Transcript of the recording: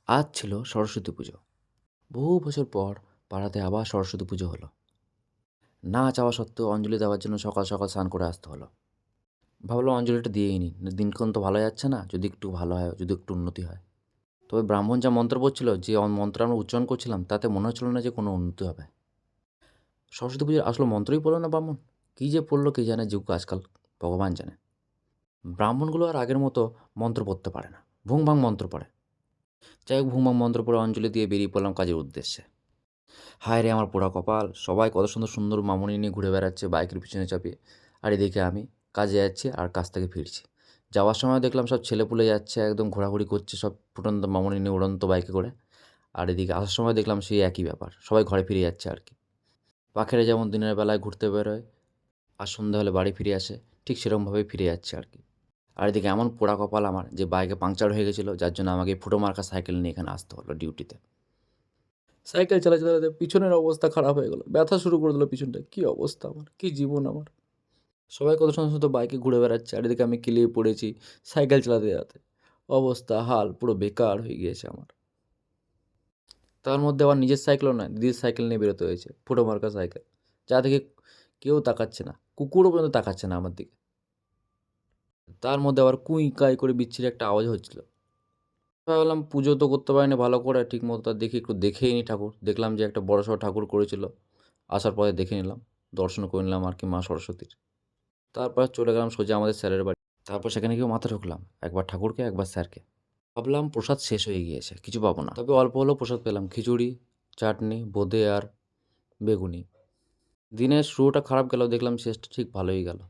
আজ ছিল সরস্বতী পুজো। বহু বছর পর পাড়াতে আবার সরস্বতী পুজো হলো। না চাওয়া সত্ত্বেও অঞ্জলি দেওয়ার জন্য সকাল সকাল স্নান করে আসতে হলো। ভাবলাম অঞ্জলিটা দিয়েই নিই, দিনক্ষণ তো ভালো যাচ্ছে না, যদি একটু ভালো হয়, যদি একটু উন্নতি হয়। তবে ব্রাহ্মণ যা মন্ত্র পড়ছিল, যে মন্ত্র আমরা উচ্চারণ করছিলাম, তাতে মনে হচ্ছিল না যে কোনো উন্নতি হবে। সরস্বতী পুজোর আসলে মন্ত্রই পড়লো না ব্রাহ্মণ। কী যে পড়লো কে জানে, যুগ আজকাল ভগবান জানে। ব্রাহ্মণগুলো আর আগের মতো মন্ত্র পড়তে পারে না, ভুং ভাং মন্ত্র পড়ে। যাই হোক, ভুং ভাং মন্ত্র পড়ে অঞ্জলি দিয়ে বেরিয়ে পড়লাম কাজের উদ্দেশ্যে। হায় রে আমার পোড়া কপাল! সবাই কত সুন্দর সুন্দর মামুনি নিয়ে ঘুরে বেড়াচ্ছে বাইকের পিছনে চাপিয়ে। আর এদিকে আমি কাজে যাচ্ছি আর কাজ থেকে ফিরছি। যাওয়ার সময় দেখলাম সব ছেলেপুলে যাচ্ছে, একদম ঘোরাঘুরি করছে সব ফুটন্ত মামুনি নিয়ে উড়ন্ত বাইকে করে। আর এদিকে আসার সময় দেখলাম সেই একই ব্যাপার। সবাই ঘরে ফিরে যাচ্ছে আরকি। পাখিরা যেমন দিনের বেলায় ঘুরতে বেরোয় আর সন্ধ্যা হলে বাড়ি ফিরে আসে, ঠিক সেরকমভাবেই ফিরে যাচ্ছে আরকি। আর এদিকে এমন পোড়া কপাল আমার যে বাইকে পাংচার হয়ে গেছিলো, যার জন্য আমাকে এই ফুটো মার্কা সাইকেল নিয়ে এখানে আসতে হলো ডিউটিতে। সাইকেল চালাতে, চালাতে পিছনের অবস্থা খারাপ হয়ে গেল। ব্যথা শুরু করে দিল পিছনটায়। কী অবস্থা আমার! কী জীবন আমার! সবাই কত সুন্দর, সুন্দর বাইকে ঘুরে বেড়াচ্ছে। আর এদিকে আমি কেলিয়ে পড়েছি সাইকেল চালাতে, চালাতে। অবস্থা হাল পুরো বেকার হয়ে গিয়েছে আমার। তার মধ্যে আবার নিজের সাইকেলও নয়, দিদির সাইকেল নিয়ে বেরোতে হয়েছে। ফুটো মার্কা সাইকেল। যা দেখে কেউ তাকাচ্ছে না। কুকুরও পর্যন্ত তাকাচ্ছে না আমার দিকে। তার মধ্যে আবার কুঁই কাই করে বিচ্ছিরি একটা আওয়াজ হচ্ছিল। ভাবলাম পুজো তো করতে পারিনি ভালো করে ঠিকমতো, তা দেখি একটু দেখেই নিই ঠাকুর। দেখলাম যে একটা বড়সড় ঠাকুর করেছিল। আসার পথে দেখে নিলাম। দর্শন করে নিলাম আরকি মা সরস্বতীর। তারপর চলে গেলাম সোজা আমাদের স্যারের বাড়ি। তারপর সেখানে গিয়েও মাথা ঠুকলাম। একবার ঠাকুরকে, একবার স্যারকে। ভাবলাম প্রসাদ শেষ হয়ে গিয়েছে, কিছু পাবো না। তবে অল্প হলেও প্রসাদ পেলাম। খিচুড়ি, চাটনি, বোঁদে আর বেগুনি। দিনের শুরুটা খারাপ গেলেও দেখলাম শেষটা ঠিক ভালোই গেল।